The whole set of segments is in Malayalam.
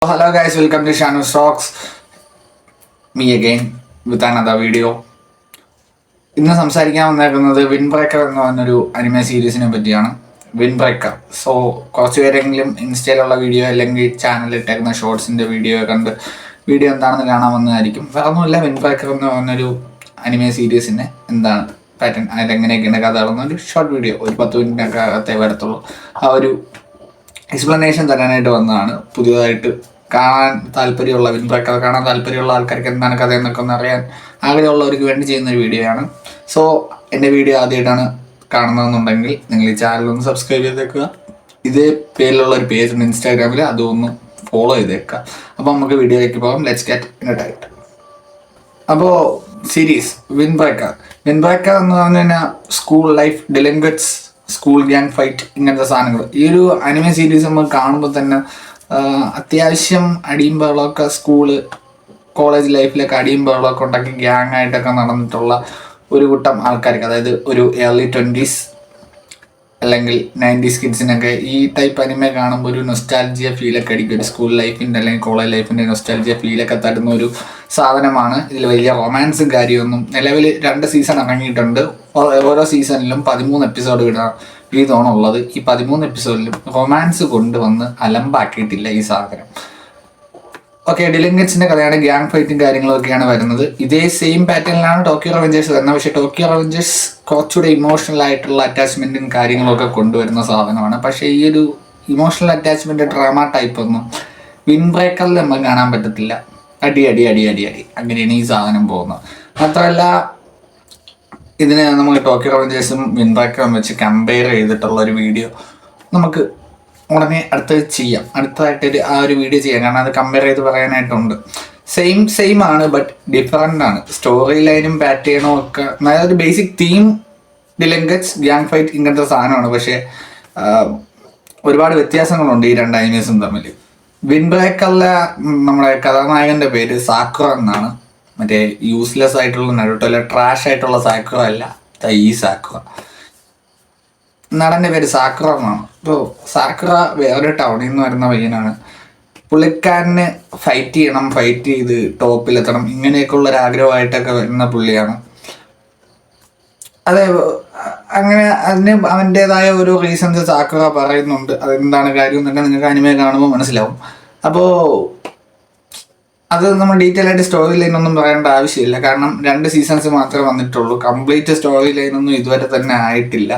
Hello guys, welcome to Shanu Stocks. Me again with another video. ഇന്ന് സംസാരിക്കാൻ വന്നേക്കുന്നത് വിൻ ബ്രേക്കർ എന്ന് പറഞ്ഞൊരു അനിമെ സീരീസിനെ പറ്റിയാണ്. Win breaker. സോ കുറച്ച് പേരെങ്കിലും ഇൻസ്റ്റയിലുള്ള വീഡിയോ അല്ലെങ്കിൽ ചാനലിൽ ഇട്ടേക്കുന്ന ഷോർട്സിൻ്റെ വീഡിയോ കണ്ട് വീഡിയോ എന്താണെന്ന് കാണാൻ വന്നതായിരിക്കും. വേറൊന്നുമില്ല, വിൻ ബ്രേക്കർ എന്ന് പറഞ്ഞൊരു അനിമെ സീരീസിൻ്റെ എന്താണ് പാറ്റേൺ, അതിലെങ്ങനെയൊക്കെയാണ് കഥകളെന്നൊരു ഷോർട്ട് വീഡിയോ, ഒരു 10 മിനിറ്റിനകത്തെ വരത്തുള്ളൂ. ആ ഒരു എക്സ്പ്ലനേഷൻ തരാനായിട്ട് വന്നതാണ്. പുതിയതായിട്ട് കാണാൻ താല്പര്യമുള്ള വിൻ ബ്രേക്കർ കാണാൻ താല്പര്യമുള്ള ആൾക്കാർക്ക് എന്താണ് കഥ എന്നൊക്കെ ഒന്ന് അറിയാൻ ആഗ്രഹമുള്ളവർക്ക് വേണ്ടി ചെയ്യുന്നൊരു വീഡിയോ ആണ്. സോ എൻ്റെ വീഡിയോ ആദ്യമായിട്ടാണ് കാണുന്നതെന്നുണ്ടെങ്കിൽ നിങ്ങൾ ഈ ചാനലൊന്ന് സബ്സ്ക്രൈബ് ചെയ്തേക്കുക. ഇതേ പേരിലുള്ള ഒരു പേജ് ഉണ്ട് ഇൻസ്റ്റാഗ്രാമിൽ, അതൊന്ന് ഫോളോ ചെയ്തേക്കുക. അപ്പോൾ നമുക്ക് വീഡിയോയിലേക്ക് പോകാം. Let's get into it. അപ്പോൾ സീരീസ് വിൻ ബ്രേക്കർ എന്ന് പറഞ്ഞു കഴിഞ്ഞാൽ school life, delinquents, school gang fight, ഇങ്ങനത്തെ സാധനങ്ങൾ. ഈ ഒരു അനിമെ സീരീസ് നമ്മൾ കാണുമ്പോൾ തന്നെ അത്യാവശ്യം അടിയും ബഹളമൊക്കെ സ്കൂള് കോളേജ് ലൈഫിലൊക്കെ അടിയും ബഹളമൊക്കെ ഉണ്ടാക്കി ഗ്യാങ് ആയിട്ടൊക്കെ നടന്നിട്ടുള്ള ഒരു കൂട്ടം ആൾക്കാർക്ക്, അതായത് ഒരു ഏർലി 20s അല്ലെങ്കിൽ 90s കിഡ്സിനൊക്കെ ഈ ടൈപ്പ് അനിമെ കാണുമ്പോൾ ഒരു നൊസ്റ്റാൾജിയ ഫീലൊക്കെ അടിക്കും. ഒരു സ്കൂൾ ലൈഫിൻ്റെ അല്ലെങ്കിൽ കോളേജ് ലൈഫിൻ്റെ നൊസ്റ്റാൾജിയ ഫീലൊക്കെ തരുന്ന ഒരു സാധനമാണ്. ഇതിൽ വലിയ റൊമാൻസും കാര്യമൊന്നും, നിലവിൽ 2 സീസൺ ഇറങ്ങിയിട്ടുണ്ട്. ഓരോ സീസണിലും 13 എപ്പിസോഡ് വീതമാണ് ഉള്ളത്. ഈ 13 എപ്പിസോഡിലും റൊമാൻസ് കൊണ്ടുവന്ന് അലമ്പാക്കിയിട്ടില്ല ഈ സാധനം. ഓക്കെ, ഡിലിൻക്വറ്റ്സിൻ്റെ കഥയാണ്, ഗ്യാങ് ഫൈറ്റും കാര്യങ്ങളൊക്കെയാണ് വരുന്നത്. ഇതേ സെയിം പാറ്റേണിലാണ് ടോക്കിയോ റിവെഞ്ചേഴ്സ് വരുന്നത്. പക്ഷേ ടോക്കിയോ റിവെഞ്ചേഴ്സ് കുറച്ചുകൂടെ ഇമോഷണൽ ആയിട്ടുള്ള അറ്റാച്ച്മെൻറ്റും കാര്യങ്ങളൊക്കെ കൊണ്ടുവരുന്ന സാധനമാണ്. പക്ഷേ ഈ ഒരു ഇമോഷണൽ അറ്റാച്ച്മെൻറ്റ് ഡ്രാമ ടൈപ്പ് ഒന്നും വിൻ ബ്രേക്കറിൽ നമുക്ക് കാണാൻ പറ്റത്തില്ല. അടി അടി അടി അടി അടി അങ്ങനെയാണ് ഈ സാധനം പോകുന്നത്. മാത്രമല്ല ഇതിന് നമുക്ക് ടോക്കിയോ റിവെഞ്ചേഴ്സും വിൻ ബ്രേക്കറും വെച്ച് കമ്പയർ ചെയ്തിട്ടുള്ള ഒരു വീഡിയോ നമുക്ക് ഉടനെ അടുത്തതായിട്ട് ആ ഒരു വീഡിയോ ചെയ്യാം. കാരണം അത് കമ്പയർ ചെയ്ത് പറയാനായിട്ടുണ്ട്. സെയിം ആണ്, ബട്ട് ഡിഫറൻ്റ് ആണ്. സ്റ്റോറി ലൈനും പാറ്റേണും ഒക്കെ, അതായത് ബേസിക് തീം ഡിലിൻക്വറ്റ്സ്, ഗ്യാങ് ഫൈറ്റ്, ഇങ്ങനത്തെ സാധനമാണ്. പക്ഷേ ഒരുപാട് വ്യത്യാസങ്ങളുണ്ട് ഈ 2 അനിമേസും തമ്മിൽ. വിൻ ബ്രേക്കറിലെ നമ്മുടെ കഥാനായകൻ്റെ പേര് സാക്കുറ എന്നാണ്. മറ്റേ യൂസ്ലെസ് ആയിട്ടുള്ള നരുട്ടോയിലെ ട്രാഷ് ആയിട്ടുള്ള സാക്കുറ അല്ല, ഈ സാക്കുറ. നടൻ്റെ പേര് സാക്കുറ എന്നാണ്. ഇപ്പോൾ സാക്കുറ വേറെ ടൗണിൽ നിന്ന് വരുന്ന പയ്യനാണ്. പുള്ളിക്കാരന് ഫൈറ്റ് ചെയ്ത് ടോപ്പിലെത്തണം, ഇങ്ങനെയൊക്കെയുള്ള ഒരു ആഗ്രഹമായിട്ടൊക്കെ വരുന്ന പുള്ളിയാണ്. അതെ, അങ്ങനെ അതിന് അവൻ്റേതായ ഒരു റീസൺസ് സാക്കുറ പറയുന്നുണ്ട്. അതെന്താണ് കാര്യം എന്നൊക്കെ നിങ്ങൾക്ക് അനിമെ കാണുമ്പോൾ മനസ്സിലാവും. അപ്പോൾ അത് നമ്മൾ ഡീറ്റെയിൽ ആയിട്ട് സ്റ്റോറി ലൈനൊന്നും പറയേണ്ട ആവശ്യമില്ല. കാരണം 2 സീസൺസ് മാത്രമേ വന്നിട്ടുള്ളൂ. കംപ്ലീറ്റ് സ്റ്റോറി ലൈനൊന്നും ഇതുവരെ തന്നെ ആയിട്ടില്ല.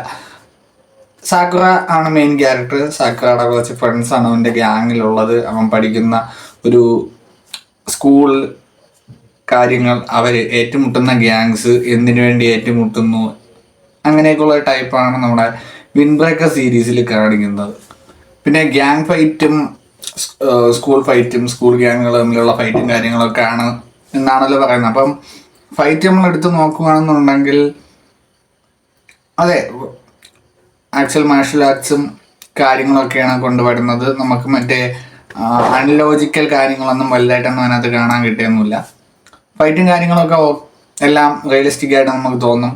സാക്കുറ ആണ് മെയിൻ ക്യാരക്ടർ. സാക്കുറയുടെ കുറച്ച് ഫ്രണ്ട്സാണ് അവൻ്റെ ഗ്യാങ്ങിലുള്ളത്. അവൻ പഠിക്കുന്ന ഒരു സ്കൂൾ കാര്യങ്ങൾ, അവർ ഏറ്റുമുട്ടുന്ന ഗ്യാങ്സ് എന്തിനു വേണ്ടി ഏറ്റുമുട്ടുന്നു, അങ്ങനെയൊക്കെയുള്ള ടൈപ്പാണ് നമ്മുടെ വിൻ ബ്രേക്കർ സീരീസിൽ കാണിക്കുന്നത്. പിന്നെ ഗ്യാങ് ഫൈറ്റും സ്കൂൾ ഫൈറ്റും സ്കൂൾ ഗ്യാങ്ങുകൾ തമ്മിലുള്ള ഫൈറ്റും കാര്യങ്ങളൊക്കെ ആണ് എന്നാണല്ലോ പറയുന്നത്. അപ്പം ഫൈറ്റ് നമ്മൾ എടുത്ത് നോക്കുകയാണെന്നുണ്ടെങ്കിൽ അതെ, ആക്ച്വൽ മാർഷൽ ആർട്സും കാര്യങ്ങളൊക്കെയാണ് കൊണ്ടുവരുന്നത്. നമുക്ക് മറ്റേ അൺലോജിക്കൽ കാര്യങ്ങളൊന്നും വലുതായിട്ടൊന്നും അതിനകത്ത് കാണാൻ കിട്ടിയൊന്നുമില്ല. ഫൈറ്റും കാര്യങ്ങളൊക്കെ എല്ലാം റിയലിസ്റ്റിക് ആയിട്ട് നമുക്ക് തോന്നും.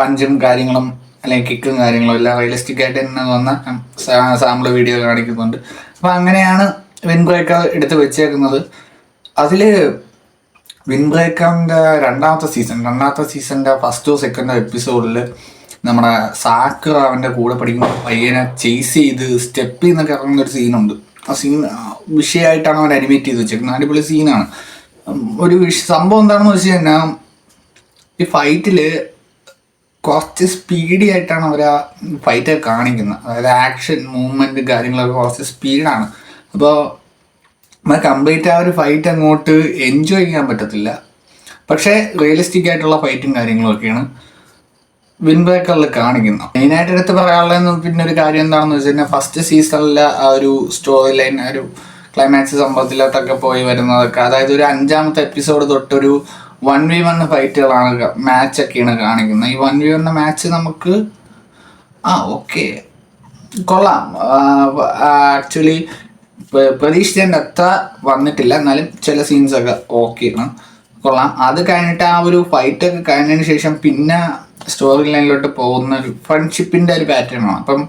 പഞ്ചും കാര്യങ്ങളും അല്ലെങ്കിൽ കിക്കും കാര്യങ്ങളും എല്ലാം റിയലിസ്റ്റിക് ആയിട്ട് തന്നെ തോന്നുന്ന സാമ്പിൾ വീഡിയോ കാണിക്കുന്നുണ്ട്. അപ്പോൾ അങ്ങനെയാണ് വിൻ ബ്രേക്കർ എടുത്ത് വെച്ചേക്കുന്നത്. അതിൽ വിൻ ബ്രേക്കറിൻ്റെ രണ്ടാമത്തെ സീസണിൻ്റെ ഫസ്റ്റോ സെക്കൻഡോ എപ്പിസോഡിൽ നമ്മുടെ സാക്കുറ അവൻ്റെ കൂടെ പഠിക്കുന്ന പയ്യനെ ചേസ് ചെയ്ത് സ്റ്റെപ്പിൽ നിന്നൊക്കെ ഇറങ്ങുന്നൊരു സീനുണ്ട്. ആ സീൻ വിഷയമായിട്ടാണ് അവൻ അനിമേറ്റ് ചെയ്ത് വെച്ചേക്കുന്നത്. അടിപൊളി സീനാണ്. ഒരു സംഭവം എന്താണെന്ന് വെച്ച് കഴിഞ്ഞാൽ ഈ ഫൈറ്റിൽ കുറച്ച് സ്പീഡി ആയിട്ടാണ് അവർ ആ ഫൈറ്റ് കാണിക്കുന്നത്. അതായത് ആക്ഷൻ മൂവ്മെൻറ്റ് കാര്യങ്ങളൊക്കെ കുറച്ച് സ്പീഡാണ്. അപ്പോൾ നമ്മൾ കംപ്ലീറ്റ് ആ ഒരു ഫൈറ്റ് അങ്ങോട്ട് എൻജോയ് ചെയ്യാൻ പറ്റത്തില്ല. പക്ഷേ റിയലിസ്റ്റിക് ആയിട്ടുള്ള ഫൈറ്റും കാര്യങ്ങളൊക്കെയാണ് വിൻ ബ്രേക്കറിൽ കാണിക്കുന്നത്. മെയിനായിട്ട് എടുത്ത് പറയാനുള്ളതെന്ന് പിന്നെ ഒരു കാര്യം എന്താണെന്ന് വെച്ച് കഴിഞ്ഞാൽ ഫസ്റ്റ് സീസണിലെ ആ ഒരു സ്റ്റോറി ലൈൻ, ആ ഒരു ക്ലൈമാക്സ് സംഭവത്തിലോട്ടൊക്കെ പോയി വരുന്നതൊക്കെ, അതായത് ഒരു 5ാമത്തെ എപ്പിസോഡ് തൊട്ടൊരു 1v1 ഫൈറ്റുകളാണ്, മാച്ചൊക്കെയാണ് കാണിക്കുന്നത്. ഈ 1v1 മാച്ച് നമുക്ക് ഓക്കെ കൊള്ളാം. ആക്ച്വലി പ്രതീക്ഷിച്ചതിൻ്റെ അത്ര വന്നിട്ടില്ല, എന്നാലും ചില സീൻസൊക്കെ ഓക്കെയാണ്, കൊള്ളാം. അത് കഴിഞ്ഞിട്ട് ആ ഒരു ഫൈറ്റൊക്കെ കഴിഞ്ഞതിന് ശേഷം പിന്നെ സ്റ്റോറി ലൈനിലോട്ട് പോകുന്ന ഒരു ഫ്രണ്ട്ഷിപ്പിൻ്റെ ഒരു പാറ്റേണാണ്. അപ്പം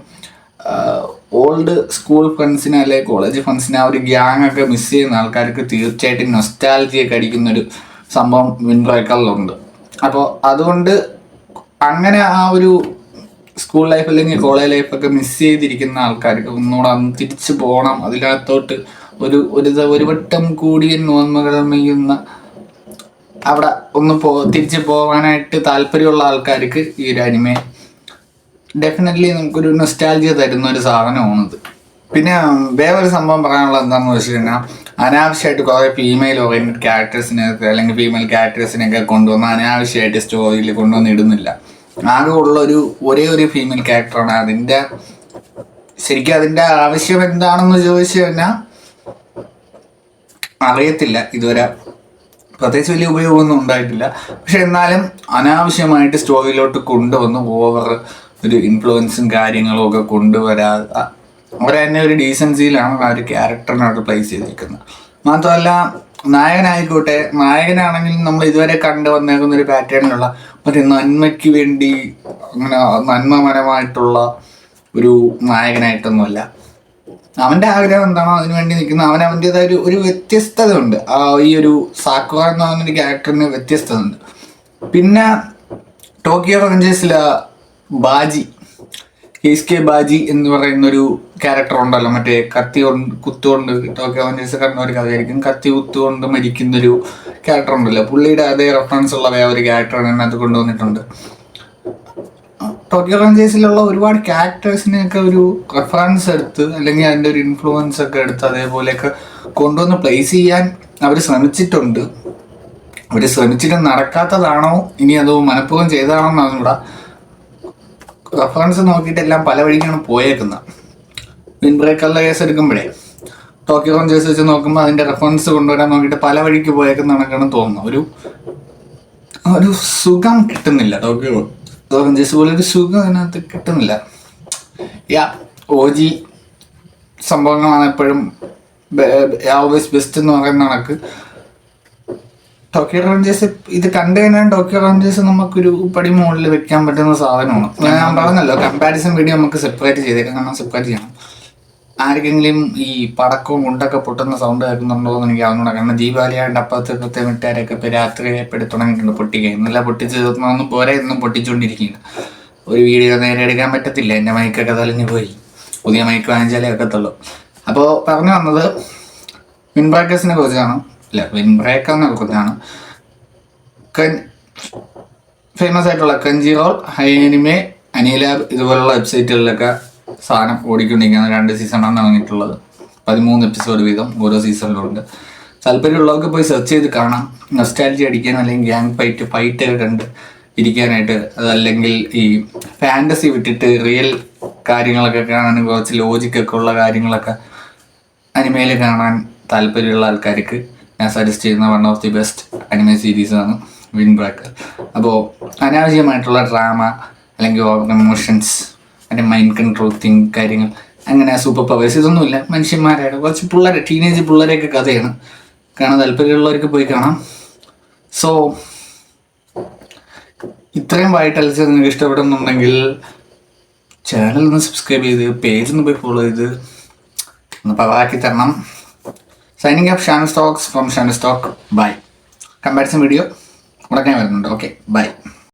ഓൾഡ് സ്കൂൾ ഫ്രണ്ട്സിനെ അല്ലെങ്കിൽ കോളേജ് ഫ്രണ്ട്സിനെ ആ ഒരു ഗ്യാങ് ഒക്കെ മിസ് ചെയ്യുന്ന ആൾക്കാർക്ക് തീർച്ചയായിട്ടും നൊസ്റ്റാൾജിയൊക്കെ അടിക്കുന്നൊരു സംഭവം വിൻ ബ്രേക്കറിലുണ്ട്. അപ്പോൾ അതുകൊണ്ട് അങ്ങനെ ആ ഒരു സ്കൂൾ ലൈഫ് അല്ലെങ്കിൽ കോളേജ് ലൈഫൊക്കെ മിസ് ചെയ്തിരിക്കുന്ന ആൾക്കാർക്ക് ഒന്നുകൂടെ അന്ന് തിരിച്ചു പോകണം, അതിനകത്തോട്ട് ഒരു വട്ടം കൂടിയ നോർമകൾ മെയ്യുന്ന അവിടെ ഒന്ന് തിരിച്ചു പോകാനായിട്ട് താല്പര്യമുള്ള ആൾക്കാർക്ക് ഈ ഒരു അനിമെ ഡെഫിനറ്റ്ലി നമുക്കൊരു നൊസ്റ്റാൾജിയ തരുന്ന ഒരു സാധനമാണിത്. പിന്നെ വേറൊരു സംഭവം പറയാനുള്ളത് എന്താണെന്ന് വെച്ച് കഴിഞ്ഞാൽ, അനാവശ്യമായിട്ട് കുറേ ഫീമെയിൽ ഓറിയൻറ്റഡ് ക്യാരക്ടേഴ്സിനെ അല്ലെങ്കിൽ ഫീമെയിൽ ക്യാരക്ടേഴ്സിനെയൊക്കെ കൊണ്ടുവന്ന് അനാവശ്യമായിട്ട് സ്റ്റോറിയിൽ കൊണ്ടുവന്ന് ഇടുന്നില്ല. ആകെ ഉള്ളൊരു ഒരേ ഒരു ഫീമെയിൽ ക്യാരക്ടറാണ്. ശരിക്കും അതിൻ്റെ ആവശ്യം എന്താണെന്ന് ചോദിച്ചു കഴിഞ്ഞാൽ അറിയത്തില്ല. ഇതുവരെ പ്രത്യേകിച്ച് വലിയ ഉപയോഗമൊന്നും ഉണ്ടായിട്ടില്ല. പക്ഷെ എന്നാലും അനാവശ്യമായിട്ട് സ്റ്റോറിയിലോട്ട് കൊണ്ടുവന്ന് ഓവർ ഒരു ഇൻഫ്ലുവൻസും കാര്യങ്ങളും ഒക്കെ കൊണ്ടുവരാതെ അവരെ തന്നെ ഒരു ഡീസൻസിയിലാണ് ആ ഒരു ക്യാരക്ടറിനോട് പ്ലേസ് ചെയ്തിരിക്കുന്നത്. മാത്രമല്ല നായകനായിക്കോട്ടെ, നായകനാണെങ്കിലും നമ്മൾ ഇതുവരെ കണ്ടു വന്നേക്കുന്ന ഒരു പാറ്റേണിലുള്ള മറ്റേ നന്മയ്ക്ക് വേണ്ടി അങ്ങനെ നന്മപരമായിട്ടുള്ള ഒരു നായകനായിട്ടൊന്നുമല്ല. അവൻ്റെ ആഗ്രഹം എന്താണോ അതിനു വേണ്ടി നിൽക്കുന്ന അവൻ്റെതായ ഒരു വ്യത്യസ്തത ഉണ്ട്. ഈ ഒരു സാക്കുറ എന്ന് പറഞ്ഞൊരു ക്യാരക്ടറിന് വ്യത്യസ്തത ഉണ്ട്. പിന്നെ ടോക്കിയോ റേഞ്ചേഴ്സിലെ ബാജി, കെ ബാജി എന്ന് പറയുന്നൊരു ക്യാരക്ടർ ഉണ്ടല്ലോ, മറ്റേ കുത്തുകൊണ്ട് ടോക്കിയോ റേഞ്ചേഴ്സ് കണ്ട ഒരു കഥയായിരിക്കും, കത്തി കുത്തുകൊണ്ട് മരിക്കുന്നൊരു ക്യാരക്ടർ ഉണ്ടല്ലോ. പുള്ളിയുടെ അതേ റെഫറൻസ് ഉള്ള വേറെ ഒരു ക്യാരക്ടർ അതിനകത്ത് കൊണ്ടുവന്നിട്ടുണ്ട്. ടോക്കിയോ റേഞ്ചേഴ്സിലുള്ള ഒരുപാട് ക്യാരക്ടേഴ്സിനെയൊക്കെ ഒരു റെഫറൻസ് എടുത്ത് അല്ലെങ്കിൽ അതിൻ്റെ ഒരു ഇൻഫ്ലുവൻസ് ഒക്കെ എടുത്ത് അതേപോലെയൊക്കെ കൊണ്ടുവന്ന് പ്ലേസ് ചെയ്യാൻ അവർ ശ്രമിച്ചിട്ടുണ്ട്. അവർ ശ്രമിച്ചിട്ട് നടക്കാത്തതാണോ ഇനി അത് മനഃപൂർവ്വം ചെയ്തതാണോ എന്നാണ് ഇവിടെ റെഫറൻസ് നോക്കിയിട്ടെല്ലാം പല വഴിക്കാണ് പോയേക്കുന്നത്. വിൻ ബ്രേക്കറിലെ കേസ് എടുക്കുമ്പോഴേ ടോക്കിയോ റേഞ്ചേഴ്സ് വെച്ച് നോക്കുമ്പോൾ അതിൻ്റെ റെഫറൻസ് കൊണ്ടുവരാൻ നോക്കിയിട്ട് പല വഴിക്ക് പോയേക്കുന്ന കണക്കാണ് തോന്നുന്നത്. ഒരു സുഖം കിട്ടുന്നില്ല. ടോക്കിയോ റേഞ്ചേഴ്സ് പോലെ ഒരു സുഖം അതിനകത്ത് കിട്ടുന്നില്ല. OG സംഭവങ്ങളാണ് എപ്പോഴും ഓൾവേസ് ബെസ്റ്റ് എന്ന് പറയുന്ന കണക്ക് ടോക്കിയോ റേഞ്ചേഴ്സ് ഇത് കണ്ടു കഴിഞ്ഞാൽ ടോക്കിയോ റേഞ്ചേഴ്സ് നമുക്കൊരു പടി മുകളിൽ വെക്കാൻ പറ്റുന്ന സാധനമാണ്. ഞാൻ പറഞ്ഞല്ലോ, കമ്പാരിസൺ വീഡിയോ നമുക്ക് സെപ്പറേറ്റ് ചെയ്തേക്കാം. കാരണം സെപ്പറേറ്റ് ചെയ്യണം. ആർക്കെങ്കിലും ഈ പടക്കവും മുണ്ടൊക്കെ പൊട്ടുന്ന സൗണ്ട് കേൾക്കുന്നുണ്ടോ എന്ന് എനിക്ക് അറിഞ്ഞൂടാ. കാരണം ദീപാവലിയാണ്ട് അപ്പുറത്തെ മിട്ടാരൊക്കെ ഇപ്പോൾ രാത്രി എടുത്ത് തുടങ്ങിയിട്ടുണ്ട് പൊട്ടിക്കുക. ഇന്നലെ പൊട്ടിച്ച് തീർന്നൊന്നും പോരെ, എന്നും പൊട്ടിച്ചുകൊണ്ടിരിക്കുകയാണ്. ഒരു വീഡിയോ നേരെ എടുക്കാൻ പറ്റത്തില്ല, എൻ്റെ മൈക്കൊക്കെ തലഞ്ഞു പോയി. പുതിയ മൈക്ക് വാങ്ങിച്ചാലേ വെക്കത്തുള്ളൂ. അപ്പോൾ പറഞ്ഞു വന്നത് വിൻ ബ്രേക്കേഴ്സിനെ കുറിച്ചാണ്. വിൻ ബ്രേക്കറിനെ കുറിച്ചാണ്. ഫേമസ് ആയിട്ടുള്ള കഞ്ചിറോൾ, ഹൈനിമെ, അനിലാബ് ഇതുപോലുള്ള വെബ്സൈറ്റുകളിലൊക്കെ സാധനം ഓടിക്കൊണ്ടിരിക്കുകയാണ്. 2 സീസണാണ് ഇറങ്ങിയിട്ടുള്ളത്. 13 എപ്പിസോഡ് വീതം ഓരോ സീസണിലുണ്ട്. താല്പര്യമുള്ളവർക്ക് പോയി സെർച്ച് ചെയ്ത് കാണാം. നൊസ്റ്റാൾജി അടിക്കാനും അല്ലെങ്കിൽ ഗ്യാങ് ഫൈറ്റ് കണ്ട് ഇരിക്കാനായിട്ട്, അതല്ലെങ്കിൽ ഈ ഫാൻറ്റസി വിട്ടിട്ട് റിയൽ കാര്യങ്ങളൊക്കെ കാണാൻ, കുറച്ച് ലോജിക്കൊക്കെ ഉള്ള കാര്യങ്ങളൊക്കെ അനിമയിൽ കാണാൻ താല്പര്യമുള്ള ആൾക്കാർക്ക് ഞാൻ സജസ്റ്റ് ചെയ്യുന്ന one of the best anime സീരീസാണ് വിൻ ബ്രേക്കർ. അപ്പോൾ അനാവശ്യമായിട്ടുള്ള ഡ്രാമ അല്ലെങ്കിൽ ഓവർ ഇമോഷൻസ്, അതിൻ്റെ മൈൻഡ് കൺട്രോൾ കാര്യങ്ങൾ, അങ്ങനെ സൂപ്പർ പവേഴ്സ് ഇതൊന്നുമില്ല. മനുഷ്യന്മാരായിട്ട് കുറച്ച് പിള്ളേരെ, ടീനേജ് പിള്ളേരെയൊക്കെ കഥയാണ്. കാണാൻ താല്പര്യമുള്ളവർക്ക് പോയി കാണാം. സോ ഇത്രയും വൈറ്റൽസ് നിങ്ങൾക്ക് ഇഷ്ടപ്പെടുന്നുണ്ടെങ്കിൽ ചാനൽ ഒന്ന് സബ്സ്ക്രൈബ് ചെയ്ത് പേജ് ഒന്ന് പോയി ഫോളോ ചെയ്ത് ഒന്ന് പവറാക്കി തരണം. Signing off Shanu stocks from Shanu stock. Bye. Comparison video ഉടനെ വരുന്നുണ്ട്. Okay, by.